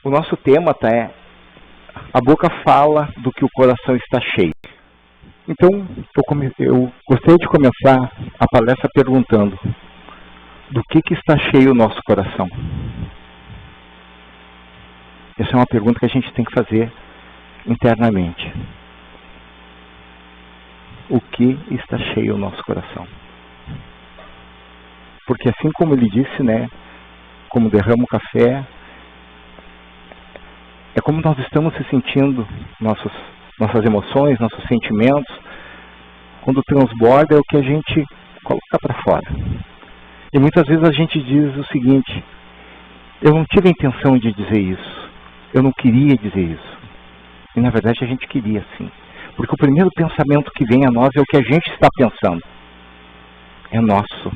O nosso tema a boca fala do que o coração está cheio. Então, eu gostaria de começar a palestra perguntando: do que está cheio o nosso coração? Essa é uma pergunta que a gente tem que fazer internamente. O que está cheio o nosso coração? Porque assim como ele disse, como derrama o café, é como nós estamos se sentindo, nossas emoções, nossos sentimentos. Quando transborda é o que a gente coloca para fora. E muitas vezes a gente diz o seguinte: eu não tive a intenção de dizer isso, eu não queria dizer isso. E na verdade a gente queria sim. Porque o primeiro pensamento que vem a nós é o que a gente está pensando. É nosso.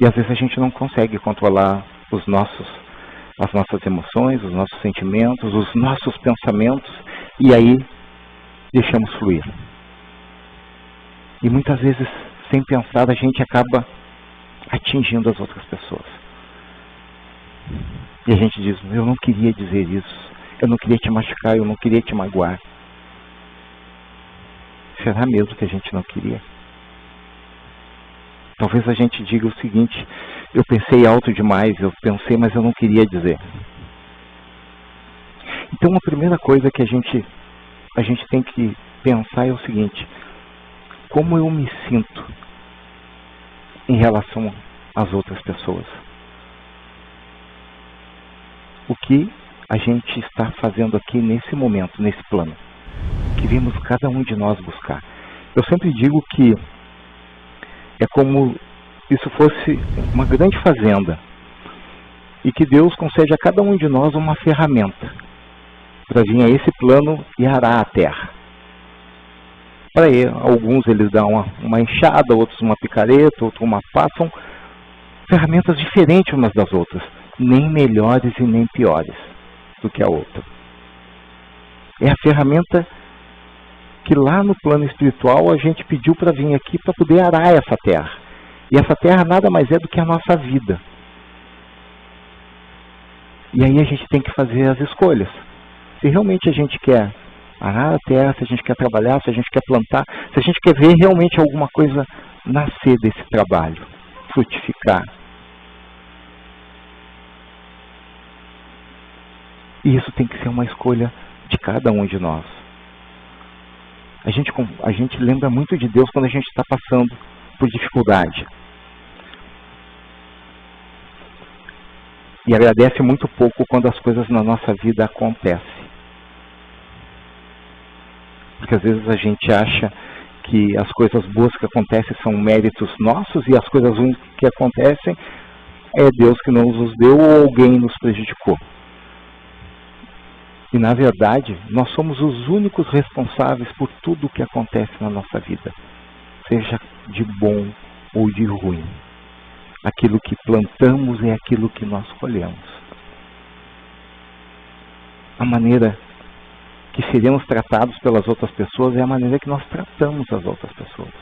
E às vezes a gente não consegue controlar as nossas emoções, os nossos sentimentos, os nossos pensamentos, e aí deixamos fluir. E muitas vezes, sem pensar, a gente acaba atingindo as outras pessoas. E a gente diz: eu não queria dizer isso, eu não queria te machucar, eu não queria te magoar. Será mesmo que a gente não queria? Talvez a gente diga o seguinte: eu pensei alto demais, mas eu não queria dizer. Então a primeira coisa que a gente tem que pensar é o seguinte: como eu me sinto em relação às outras pessoas? O que a gente está fazendo aqui nesse momento, nesse plano, que vimos cada um de nós buscar? Eu sempre digo que é como se fosse uma grande fazenda e que Deus concede a cada um de nós uma ferramenta para vir a esse plano e arar a terra. Para alguns eles dão uma enxada, outros uma picareta, outros uma pá. São ferramentas diferentes umas das outras, nem melhores e nem piores do que a outra. É a ferramenta que lá no plano espiritual a gente pediu para vir aqui para poder arar essa terra. E essa terra nada mais é do que a nossa vida. E aí a gente tem que fazer as escolhas. Se realmente a gente quer arar a terra, se a gente quer trabalhar, se a gente quer plantar, se a gente quer ver realmente alguma coisa nascer desse trabalho, frutificar. E isso tem que ser uma escolha de cada um de nós. A gente lembra muito de Deus quando a gente está passando por dificuldade. E agradece muito pouco quando as coisas na nossa vida acontecem. Porque às vezes a gente acha que as coisas boas que acontecem são méritos nossos e as coisas ruins que acontecem é Deus que não nos deu ou alguém nos prejudicou. E na verdade, nós somos os únicos responsáveis por tudo o que acontece na nossa vida. Seja de bom ou de ruim. Aquilo que plantamos é aquilo que nós colhemos. A maneira que seremos tratados pelas outras pessoas é a maneira que nós tratamos as outras pessoas.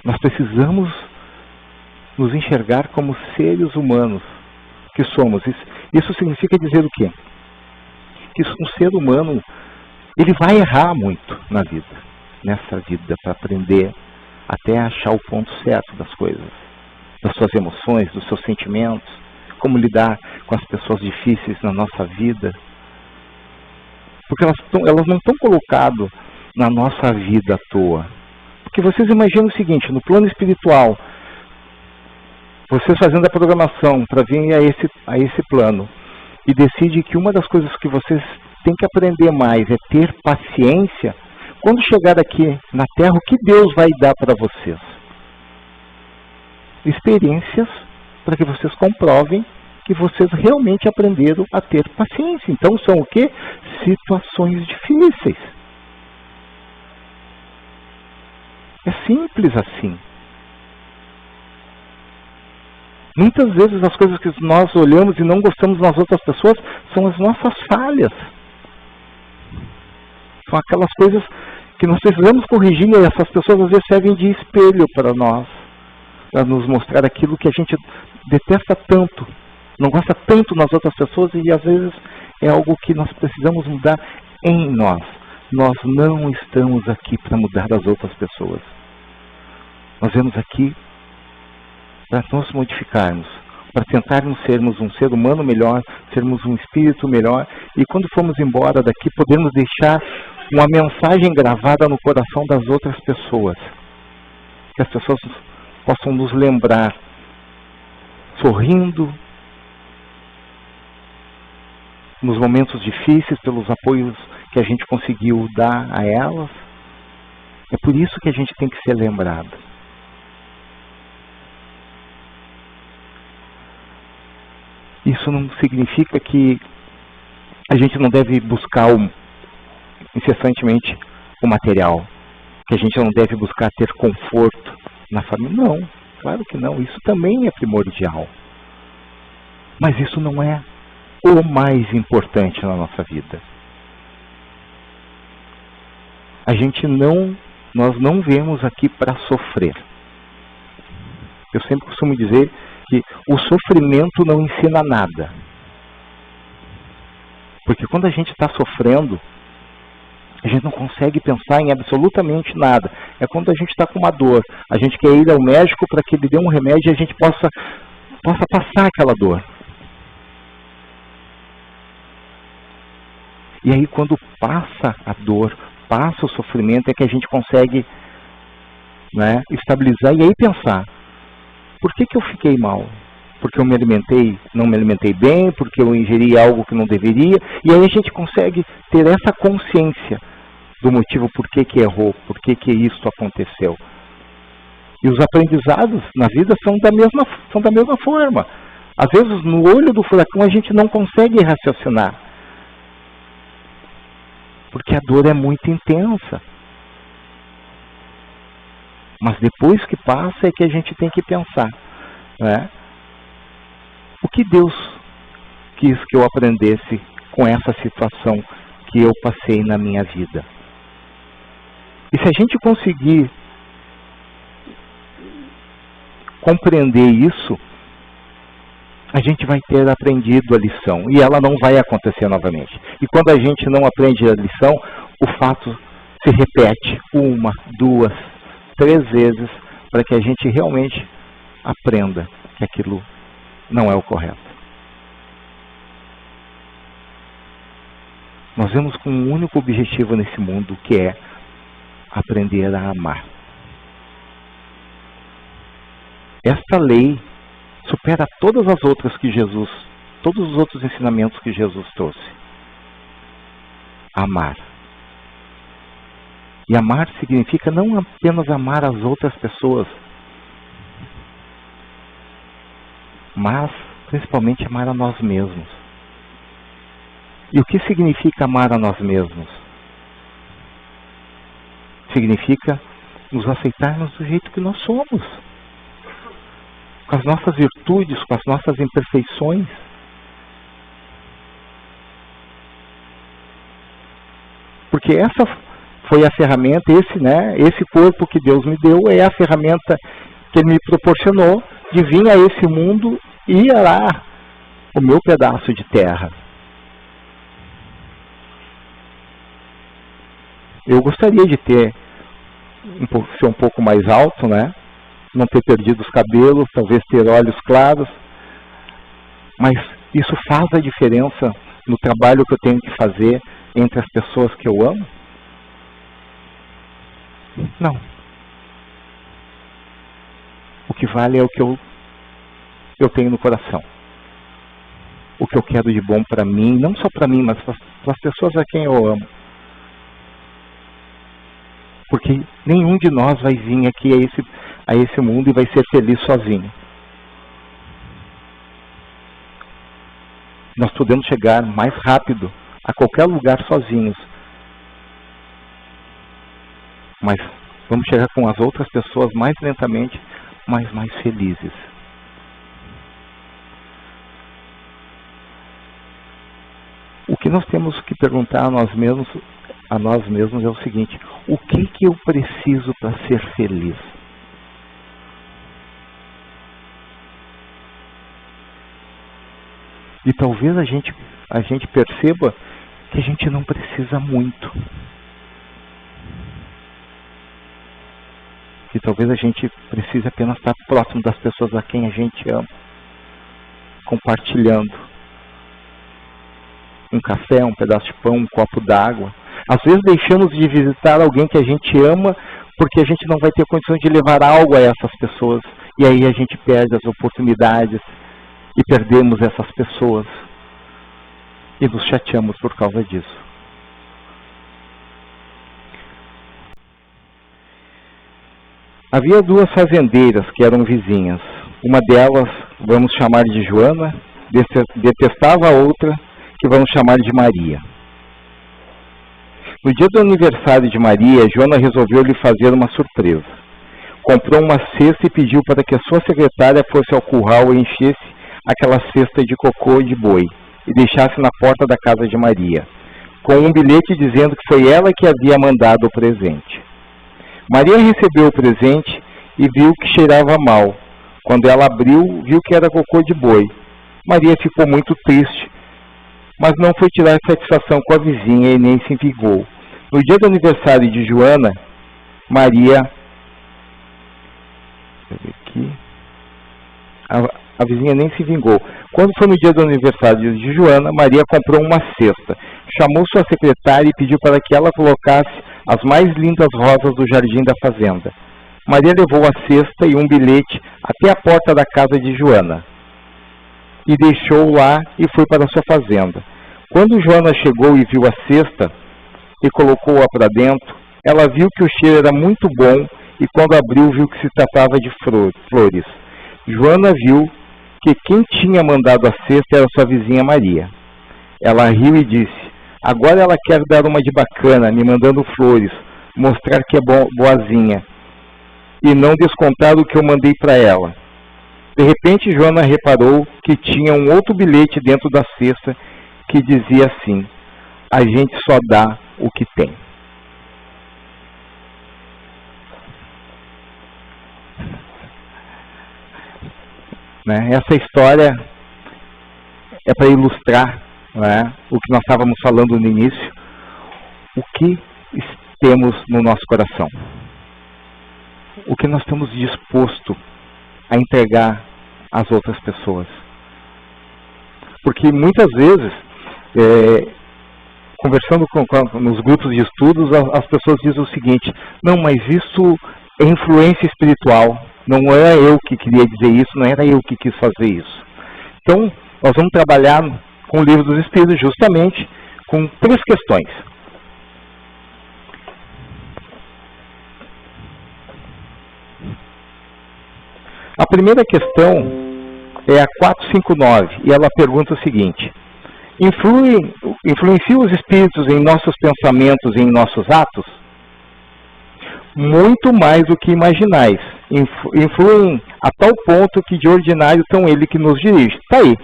Nós precisamos nos enxergar como seres humanos que somos. Isso significa dizer o quê? Que um ser humano, ele vai errar muito nessa vida, para aprender até achar o ponto certo das coisas, das suas emoções, dos seus sentimentos, como lidar com as pessoas difíceis na nossa vida. Porque elas não estão colocadas na nossa vida à toa. Porque vocês imaginam o seguinte: no plano espiritual, vocês fazendo a programação para vir a esse plano e decide que uma das coisas que vocês têm que aprender mais é ter paciência. Quando chegar aqui na Terra, o que Deus vai dar para vocês? Experiências para que vocês comprovem que vocês realmente aprenderam a ter paciência. Então são o quê? Situações difíceis. É simples assim. Muitas vezes as coisas que nós olhamos e não gostamos nas outras pessoas são as nossas falhas. São aquelas coisas que nós precisamos corrigir, e essas pessoas às vezes servem de espelho para nós. para nos mostrar aquilo que a gente detesta tanto, não gosta tanto nas outras pessoas, e às vezes é algo que nós precisamos mudar em nós. Nós não estamos aqui para mudar as outras pessoas. Nós viemos aqui para nos modificarmos, para tentarmos sermos um ser humano melhor, sermos um espírito melhor, e quando formos embora daqui, podermos deixar uma mensagem gravada no coração das outras pessoas. Que as pessoas possam nos lembrar, sorrindo, nos momentos difíceis, pelos apoios que a gente conseguiu dar a elas. É por isso que a gente tem que ser lembrado. Isso não significa que a gente não deve buscar incessantemente o material, que a gente não deve buscar ter conforto na família. Não, claro que não. Isso também é primordial. Mas isso não é o mais importante na nossa vida. Nós não viemos aqui para sofrer. Eu sempre costumo dizer que o sofrimento não ensina nada. Porque quando a gente está sofrendo, a gente não consegue pensar em absolutamente nada. É quando a gente está com uma dor. A gente quer ir ao médico para que ele dê um remédio e a gente possa passar aquela dor. E aí quando passa a dor, passa o sofrimento, é que a gente consegue, né, estabilizar e aí pensar: por que eu fiquei mal? Porque eu não me alimentei bem, porque eu ingeri algo que não deveria. E aí a gente consegue ter essa consciência do motivo por que errou, por que isso aconteceu. E os aprendizados na vida são da mesma forma. Às vezes, no olho do furacão, a gente não consegue raciocinar, porque a dor é muito intensa. Mas depois que passa é que a gente tem que pensar, né? O que Deus quis que eu aprendesse com essa situação que eu passei na minha vida? E se a gente conseguir compreender isso, a gente vai ter aprendido a lição e ela não vai acontecer novamente. E quando a gente não aprende a lição, o fato se repete 1, 2, 3 vezes para que a gente realmente aprenda que aquilo não é o correto. Nós vemos com um único objetivo nesse mundo, que é aprender a amar. Esta lei supera todas as outras todos os outros ensinamentos que Jesus trouxe. Amar. E amar significa não apenas amar as outras pessoas, mas principalmente amar a nós mesmos. E o que significa amar a nós mesmos? Significa nos aceitarmos do jeito que nós somos, com as nossas virtudes, com as nossas imperfeições. Porque essa foi a ferramenta, esse corpo que Deus me deu é a ferramenta que Ele me proporcionou de vir a esse mundo e arar o meu pedaço de terra. Eu gostaria de ser um pouco mais alto, né? Não ter perdido os cabelos, talvez ter olhos claros, mas isso faz a diferença no trabalho que eu tenho que fazer entre as pessoas que eu amo? Não. O que vale é o que eu tenho no coração. O que eu quero de bom para mim, não só para mim, mas para as pessoas a quem eu amo. Porque nenhum de nós vai vir aqui a esse mundo e vai ser feliz sozinho. Nós podemos chegar mais rápido a qualquer lugar sozinhos, mas vamos chegar com as outras pessoas mais lentamente, mas mais felizes. O que nós temos que perguntar a nós mesmos é o seguinte: o que eu preciso para ser feliz? E talvez a gente perceba que a gente não precisa muito. Que talvez a gente precise apenas estar próximo das pessoas a quem a gente ama. Compartilhando um café, um pedaço de pão, um copo d'água. Às vezes deixamos de visitar alguém que a gente ama porque a gente não vai ter condições de levar algo a essas pessoas. E aí a gente perde as oportunidades e perdemos essas pessoas. E nos chateamos por causa disso. Havia duas fazendeiras que eram vizinhas. Uma delas, vamos chamar de Joana, detestava a outra, que vamos chamar de Maria. No dia do aniversário de Maria, Joana resolveu lhe fazer uma surpresa. Comprou uma cesta e pediu para que a sua secretária fosse ao curral e enchesse aquela cesta de cocô de boi e deixasse na porta da casa de Maria, com um bilhete dizendo que foi ela que havia mandado o presente. Maria recebeu o presente e viu que cheirava mal. Quando ela abriu, viu que era cocô de boi. Maria ficou muito triste, mas não foi tirar satisfação com a vizinha e nem se vingou. No dia do aniversário de Joana, Maria... A vizinha nem se vingou. Quando foi no dia do aniversário de Joana, Maria comprou uma cesta. Chamou sua secretária e pediu para que ela colocasse as mais lindas rosas do jardim da fazenda. Maria levou a cesta e um bilhete até a porta da casa de Joana e deixou lá e foi para sua fazenda. Quando Joana chegou e viu a cesta e colocou-a para dentro, ela viu que o cheiro era muito bom e quando abriu viu que se tratava de flores. Joana viu que quem tinha mandado a cesta era sua vizinha Maria. Ela riu e disse: agora ela quer dar uma de bacana, me mandando flores, mostrar que é boazinha, e não descontar o que eu mandei para ela. De repente, Joana reparou que tinha um outro bilhete dentro da cesta que dizia assim: a gente só dá o que tem. Né? Essa história é para ilustrar, né, o que nós estávamos falando no início, o que temos no nosso coração, o que nós estamos dispostos a entregar às outras pessoas. Porque muitas vezes, conversando nos grupos de estudos, as pessoas dizem o seguinte: não, mas isso é influência espiritual. Não era eu que queria dizer isso, não era eu que quis fazer isso. Então, nós vamos trabalhar com o Livro dos Espíritos justamente com 3 questões. A primeira questão é a 459, e ela pergunta o seguinte: influenciam os espíritos em nossos pensamentos e em nossos atos? Muito mais do que imaginais. Influem a tal ponto que de ordinário são ele que nos dirige. Está aí.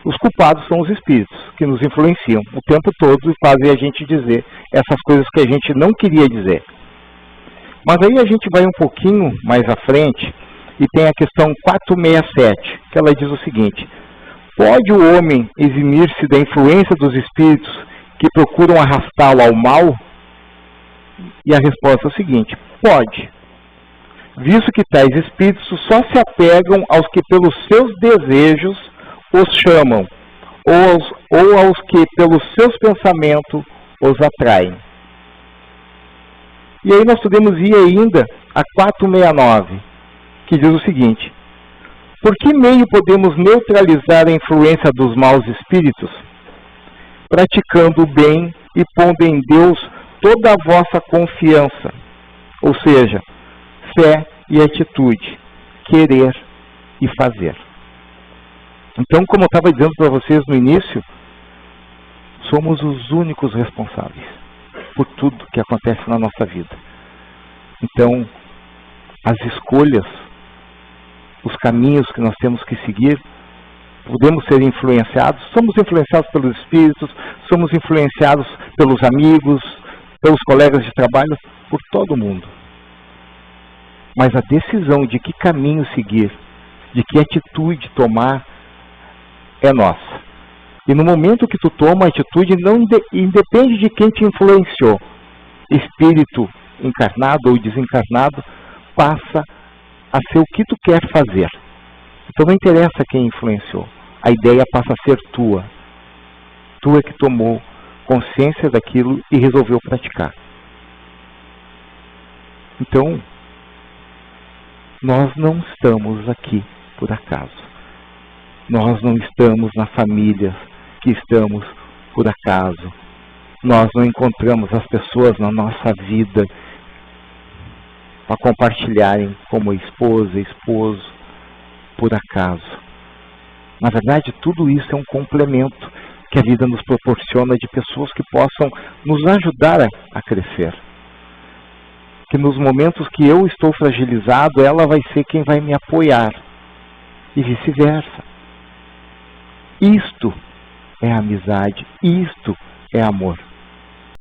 Os culpados são os espíritos que nos influenciam o tempo todo e fazem a gente dizer essas coisas que a gente não queria dizer. Mas aí a gente vai um pouquinho mais à frente e tem a questão 467, que ela diz o seguinte: pode o homem eximir-se da influência dos espíritos que procuram arrastá-lo ao mal? E a resposta é o seguinte: pode, visto que tais espíritos só se apegam aos que pelos seus desejos os chamam, ou aos que pelos seus pensamentos os atraem. E aí nós podemos ir ainda a 469, que diz o seguinte: por que meio podemos neutralizar a influência dos maus espíritos? Praticando o bem e pondo em Deus toda a vossa confiança, ou seja, fé e atitude, querer e fazer. Então, como eu estava dizendo para vocês no início, somos os únicos responsáveis por tudo que acontece na nossa vida. Então, as escolhas, os caminhos que nós temos que seguir, podemos ser influenciados, somos influenciados pelos espíritos, somos influenciados pelos amigos, pelos colegas de trabalho, por todo mundo. Mas a decisão de que caminho seguir, de que atitude tomar, é nossa. E no momento que tu toma a atitude, não independe de quem te influenciou. Espírito encarnado ou desencarnado passa a ser o que tu quer fazer. Então não interessa quem influenciou. A ideia passa a ser tua. Tu é que tomou consciência daquilo e resolveu praticar. Então, nós não estamos aqui por acaso. Nós não estamos na família que estamos por acaso. Nós não encontramos as pessoas na nossa vida para compartilharem como esposa, esposo, por acaso. Na verdade, tudo isso é um complemento que a vida nos proporciona de pessoas que possam nos ajudar a crescer. Que nos momentos que eu estou fragilizado, ela vai ser quem vai me apoiar. E vice-versa. Isto é amizade, isto é amor.